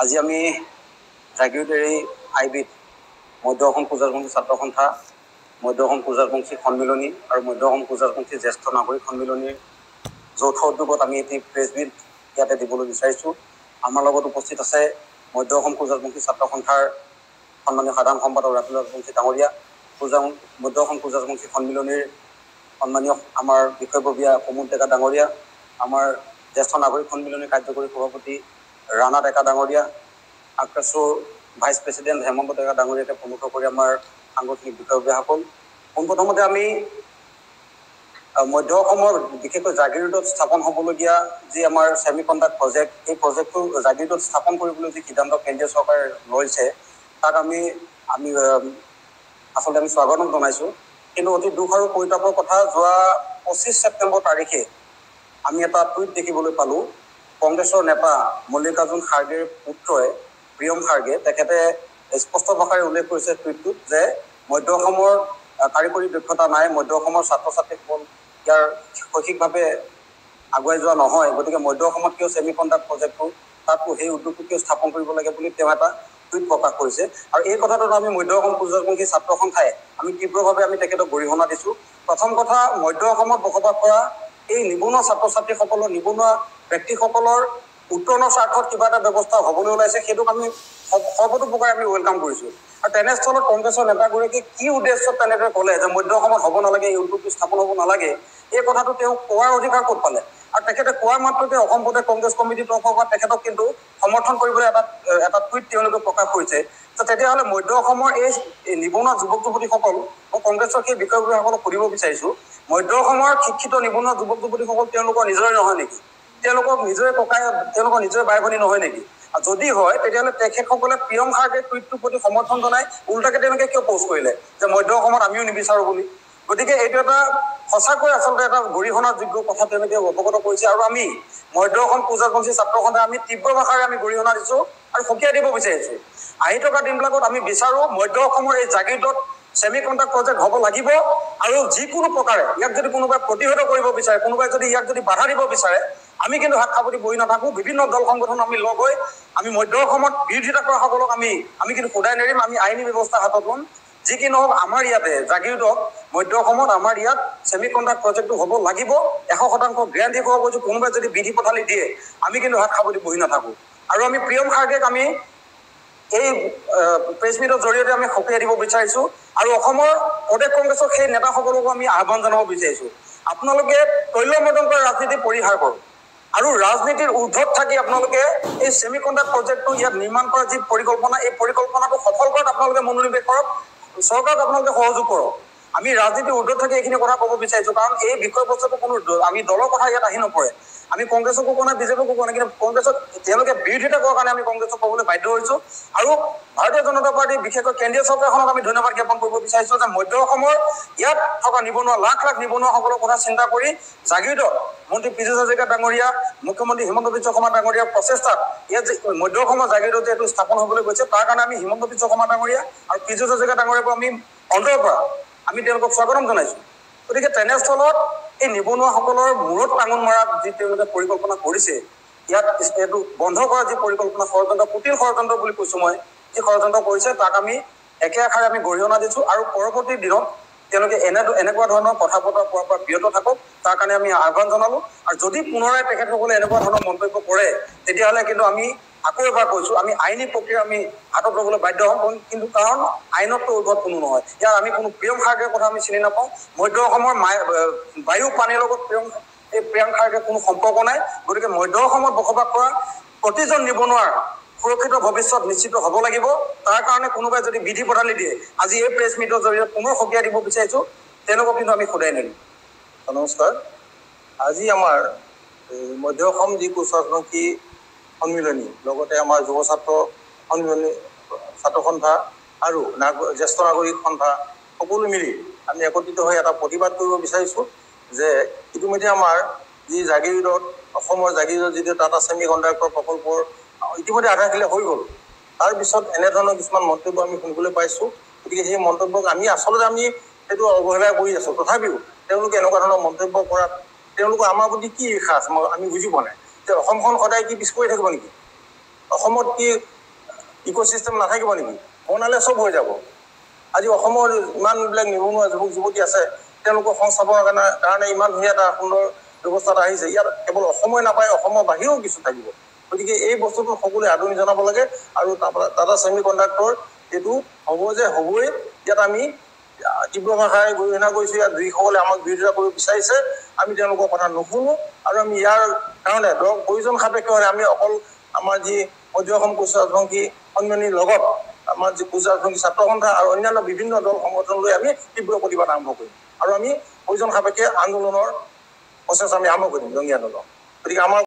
আজি আমি জাগিৰোডেৰ আইবিত মধ্য অসম পূজাৰপন্থী ছাত্ৰ সন্থা, মধ্য অসম পূজাৰপন্থী সন্মিলনী আৰু মধ্য অসম পূজাৰপন্থী জ্যেষ্ঠ নাগৰিক সন্মিলনীৰ যৌথ উদ্যোগত আমি এটি প্ৰেছ মিট ইয়াতে দিবলৈ বিচাৰিছোঁ। আমাৰ লগত উপস্থিত আছে মধ্য অসম পূজাৰপন্থী ছাত্ৰ সন্থাৰ সন্মানীয় সাধাৰণ সম্পাদক ৰাতুল ৰাজবংশী ডাঙৰীয়া, মধ্য অসম পূজাৰপন্থী সন্মিলনীৰ সন্মানীয় আমাৰ বিষয়ববীয়া প্ৰমোদ ডেকা ডাঙৰীয়া, আমাৰ জ্যেষ্ঠ নাগৰিক সন্মিলনীৰ কাৰ্যকৰী সভাপতি ৰাণা ডেকা ডাঙৰীয়া, আক্ৰাছুৰ ভাইচ প্ৰেছিডেণ্ট হেমন্ত ডেকা ডাঙৰীয়াকে প্ৰমুখ কৰি আমাৰ সাংগঠনিক বিষয়ববীয়াসকল। পোনপ্ৰথমতে আমি মধ্য অসমৰ বিশেষকৈ জাগিৰোডত স্থাপন হ'বলগীয়া যি আমাৰ ছেমি কণ্ডাক্ট প্ৰজেক্ট, এই প্ৰজেক্টটো জাগিৰোডত স্থাপন কৰিবলৈ যি সিদ্ধান্ত কেন্দ্ৰীয় চৰকাৰে লৈছে তাক আমি আচলতে স্বাগতম জনাইছোঁ। কিন্তু অতি দুখ আৰু পৰিতাপৰ কথা, যোৱা 25 ছেপ্টেম্বৰ তাৰিখে আমি এটা টুইট দেখিবলৈ পালোঁ। কংগ্ৰেছৰ নেতা মল্লিকাৰ্জুন খাৰ্গেৰ পুত্ৰই প্ৰিয়ম খাৰ্গে তেখেতে স্পষ্ট ভাষাৰে উল্লেখ কৰিছে টুইটটোত যে মধ্য অসমৰ কাৰিকৰী দক্ষতা নাই, মধ্য অসমৰ ছাত্ৰ ছাত্ৰীসকল ইয়াৰ শৈক্ষিকভাৱে আগুৱাই যোৱা নহয়, গতিকে মধ্য অসমত কিয় ছেমি কণ্ডাক্ট প্ৰজেক্টটো তাতো সেই উদ্যোগটো কিয় স্থাপন কৰিব লাগে বুলি তেওঁ এটা টুইট প্ৰকাশ কৰিছে। আৰু এই কথাটোত আমি মধ্য অসম পূজাৰপন্থী ছাত্ৰ সন্থাই আমি তীব্ৰভাৱে তেখেতক গৰিহণা দিছোঁ। প্ৰথম কথা, মধ্য অসমত বসবাস কৰা এই নিবনুৱা ছাত্ৰ ছাত্ৰীসকলৰ, নিবনুৱা ব্যক্তিসকলৰ উত্তৰণৰ স্বাৰ্থত কিবা এটা ব্যৱস্থা হ'বলৈ ওলাইছে, সেইটোক আমি সৰ্বতোপ্ৰকাৰে আমি ৱেলকাম কৰিছোঁ। আৰু তেনেস্থলত কংগ্ৰেছৰ নেতাগৰাকীয়ে কি উদ্দেশ্যত তেনেদৰে ক'লে যে মধ্য অসমত হ'ব নালাগে, এই উদ্যোগটো স্থাপন হ'ব নালাগে, এই কথাটো তেওঁ কোৱাৰ অধিকাৰ ক'ত পালে? আৰু তেখেতে কোৱাৰ মাত্ৰকে অসম প্ৰদেশ কংগ্ৰেছ কমিটিৰ তৰফৰ পৰা তেখেতক কিন্তু সমৰ্থন কৰিবলৈ এটা টুইট তেওঁলোকে প্ৰকাশ কৰিছে। তেতিয়াহ'লে মধ্য অসমৰ এই নিবনুৱা যুৱক যুৱতীসকল, মই কংগ্ৰেছৰ সেই বিষয়ববীয়াসকলক সুধিব বিচাৰিছোঁ, মধ্য অসমৰ শিক্ষিত নিবনুৱা যুৱক যুৱতীসকল তেওঁলোকৰ নিজৰে নহয় নেকি? তেওঁলোকক নিজৰে ককাই, তেওঁলোকৰ নিজৰে বাই ভনী নহয় নেকি? যদি হয় তেতিয়াহ'লে তেখেতসকলে প্ৰিয়ম খাৰ্গে টুইটটোৰ প্ৰতি সমৰ্থন জনাই উল্টাকে তেওঁলোকে কিয় প'ষ্ট কৰিলে যে মধ্য অসমত আমিও নিবিচাৰোঁ বুলি? গতিকে এইটো এটা সঁচাকৈ আচলতে এটা গৰিহণাৰ যোগ্য কথা তেওঁলোকে অৱগত কৰিছে। আৰু আমি মধ্য অসম পূজাৰপন্থী ছাত্ৰ সন্থাই আমি তীব্ৰ ভাষাৰে আমি গৰিহণা দিছোঁ আৰু সকীয়াই দিব বিচাৰিছোঁ। আহি থকা দিনবিলাকত আমি বিচাৰোঁ মধ্য অসমৰ এই জাগিৰোডত ছেমি কণ্ডাক্ট প্ৰজেক্ট হ'ব লাগিব, আৰু যিকোনো প্ৰকাৰে ইয়াক যদি কোনোবাই প্ৰতিহত কৰিব বিচাৰে, কোনোবাই যদি ইয়াক যদি বাধা দিব বিচাৰে, আমি কিন্তু হাত সাৱটি বহি নাথাকোঁ। বিভিন্ন দল সংগঠন আমি লগ হৈ আমি মধ্য অসমত বিৰোধিতা কৰা সকলক আমি কিন্তু সদায় নেৰিম, আমি আইনী ব্যৱস্থা হাতত ল'ম। যি কি নহওক, আমাৰ ইয়াতে জাগিৰোডত মধ্য অসমত আমাৰ ইয়াত ছেমি কণ্ডাক্ট প্ৰজেক্টটো হ'ব লাগিব, 100% গেৰাণ্টি কৰিব কৈছোঁ। কোনোবাই যদি বিধি পথালি দিয়ে আমি কিন্তু হাত সাৱটি বহি নাথাকোঁ। আৰু আমি প্ৰিয়ম খাৰ্গেক আমি এই প্ৰেছ মিটৰ জৰিয়তে আমি সকীয়াই দিব বিচাৰিছোঁ। আৰু অসমৰ প্ৰদেশ কংগ্ৰেছৰ সেই নেতাসকলকো আমি আহ্বান জনাব বিচাৰিছোঁ, আপোনালোকে তৈলমৰ্দন কৰা ৰাজনীতি পৰিহাৰ কৰক আৰু ৰাজনীতিৰ ঊৰ্ধত থাকি আপোনালোকে এই ছেমি কণ্ডাক্ট প্ৰজেক্টটো ইয়াত নিৰ্মাণ কৰা যি পৰিকল্পনা, এই পৰিকল্পনাটো সফল কৰাত আপোনালোকে মনোনিৱেশ কৰক, চৰকাৰক আপোনালোকে সহযোগ কৰক। আমি ৰাজনীতিৰ ঊৰ্ধত থাকি এইখিনি কথা ক'ব বিচাৰিছোঁ, কাৰণ এই বিষয়বস্তুটো কোনো আমি দলৰ কথা ইয়াত আহি নপৰে। আমি কংগ্ৰেছকো কোৱা নাই, বিজেপিকো কোৱা নাই, কিন্তু কংগ্ৰেছক তেওঁলোকে বিৰোধিতা কৰাৰ কাৰণে আমি কংগ্ৰেছক ক'বলৈ বাধ্য হৈছোঁ। আৰু ভাৰতীয় জনতা পাৰ্টীৰ বিশেষকৈ কেন্দ্ৰীয় চৰকাৰখনক আমি ধন্যবাদ জ্ঞাপন কৰিব বিচাৰিছোঁ যে মধ্য অসমৰ ইয়াত থকা নিবনুৱা লাখ লাখ নিবনুৱাসকলৰ কথা চিন্তা কৰি জাগিৰোডত মন্ত্ৰী পীযুষ হাজৰিকা ডাঙৰীয়া, মুখ্যমন্ত্ৰী হিমন্ত বিশ্ব শৰ্মা ডাঙৰীয়াৰ প্ৰচেষ্টাত ইয়াত মধ্য অসমৰ জাগিৰোডত যিহেতু স্থাপন হ'বলৈ গৈছে, তাৰ কাৰণে আমি হিমন্ত বিশ্ব শৰ্মা ডাঙৰীয়া আৰু পীযুষ হাজৰিকা ডাঙৰীয়াকো আমি অন্তৰৰ পৰা আমি তেওঁলোকক স্বাগতম জনাইছোঁ। গতিকে তেনেস্থলত এই নিবনুৱাসকলৰ মূৰত টাঙোন মৰাত যি তেওঁলোকে পৰিকল্পনা কৰিছে, ইয়াত এইটো বন্ধ কৰা যি পৰিকল্পনা, ষড়যন্ত্ৰ, কুটিল ষড়যন্ত্ৰ বুলি কৈছোঁ মই, যি ষড়যন্ত্ৰ কৰিছে তাক আমি একে আষাৰে আমি গৰিহণা দিছোঁ। আৰু পৰৱৰ্তী দিনত তেওঁলোকে এনেকুৱা ধৰণৰ কথা বতৰা কোৱাৰ পৰা বিৰত থাকক, তাৰ কাৰণে আমি আহ্বান জনালোঁ। আৰু যদি পুনৰাই তেখেতসকলে এনেকুৱা ধৰণৰ মন্তব্য কৰে তেতিয়াহ'লে কিন্তু আমি আকৌ এবাৰ কৈছোঁ, আমি আইনী প্ৰক্ৰিয়া আমি হাতত ল'বলৈ বাধ্য হ'ম। কিন্তু কাৰণ আইনততো ঊৰ্ধত কোনো নহয়। ইয়াৰ আমি কোনো প্ৰিয়ম খাৰ্গেৰ কথা আমি চিনি নাপাওঁ। মধ্য অসমৰ বায়ু পানীৰ লগত প্ৰিয়ম খাৰ্গেৰ কোনো সম্পৰ্ক নাই। গতিকে মধ্য অসমত বসবাস কৰা প্ৰতিজন নিবনুৱাৰ সুৰক্ষিত ভৱিষ্যত নিশ্চিত হ'ব লাগিব। তাৰ কাৰণে কোনোবাই যদি বিধি পথালি দিয়ে, আজি এই প্ৰেছ মিটৰ জৰিয়তে পুনৰ সকীয়াই দিব বিচাৰিছোঁ, তেওঁলোকক কিন্তু আমি সদায় নেৰিম। নমস্কাৰ। আজি আমাৰ মধ্য অসম যি পূজাৰপন্থী সন্মিলনী, লগতে আমাৰ যুৱ ছাত্ৰ সন্মিলনী, ছাত্ৰ সন্থা আৰু জ্যেষ্ঠ নাগৰিক সন্থা সকলো মিলি আমি একত্ৰিত হৈ এটা প্ৰতিবাদ কৰিব বিচাৰিছোঁ যে ইতিমধ্যে আমাৰ যি জাগিৰোডত, অসমৰ জাগিৰোডত যিটো টাটা ছেমি কণ্ডাক্টৰ প্ৰকল্পৰ ইতিমধ্যে আধাৰশিলা হৈ গ'ল, তাৰপিছত এনেধৰণৰ কিছুমান মন্তব্য আমি শুনিবলৈ পাইছোঁ। গতিকে সেই মন্তব্যক আমি সেইটো অৱহেলা কৰি আছোঁ। তথাপিও তেওঁলোকে এনেকুৱা ধৰণৰ মন্তব্য কৰাত তেওঁলোকৰ আমাৰ প্ৰতি কি ঈৰ্ষা আছে আমি বুজি পোৱা নাই। যে অসমখন সদায় কি পিছ পৰি থাকিব নেকি? অসমত কি ইক'চিষ্টেম নাথাকিব নেকি? বনালে চব হৈ যাব। আজি অসমৰ ইমানবিলাক নিবনুৱা যুৱক যুৱতী আছে, তেওঁলোকক সংস্থাপনৰ কাৰণে ইমান ধুনীয়া এটা সুন্দৰ ব্যৱস্থা এটা আহিছে। ইয়াত কেৱল অসমে নাপায়, অসমৰ বাহিৰেও কিছু থাকিব। গতিকে এই বস্তুটো সকলোৱে আদৰণি জনাব লাগে। আৰু টাটা ছেমি কণ্ডাক্টৰ এইটো হ'ব যে হ'বই। ইয়াত আমি তীব্ৰ ভাষাৰে গৰিহণা কৰিছোঁ। ইয়াত যিসকলে আমাক বিৰোধিতা কৰিব বিচাৰিছে, আমি তেওঁলোকৰ কথা নুশুনো। আৰু আমি ইয়াৰ কাৰণে প্ৰয়োজন সাপেক্ষে আমি অকল আমাৰ যি মধ্য অসম কোচ ৰাজবংশী সন্মিলনীৰ লগত আমাৰ যি কোচ ৰাজবংশী ছাত্ৰ সন্থা আৰু অন্যান্য বিভিন্ন দল সংগঠন লৈ আমি তীব্ৰ প্ৰতিবাদ আৰম্ভ কৰিম। আৰু আমি প্ৰয়োজন সাপেক্ষে আন্দোলনৰ প্ৰচেছ আমি আৰম্ভ কৰিম, জঙ্গী আন্দোলন। গতিকে আমাৰ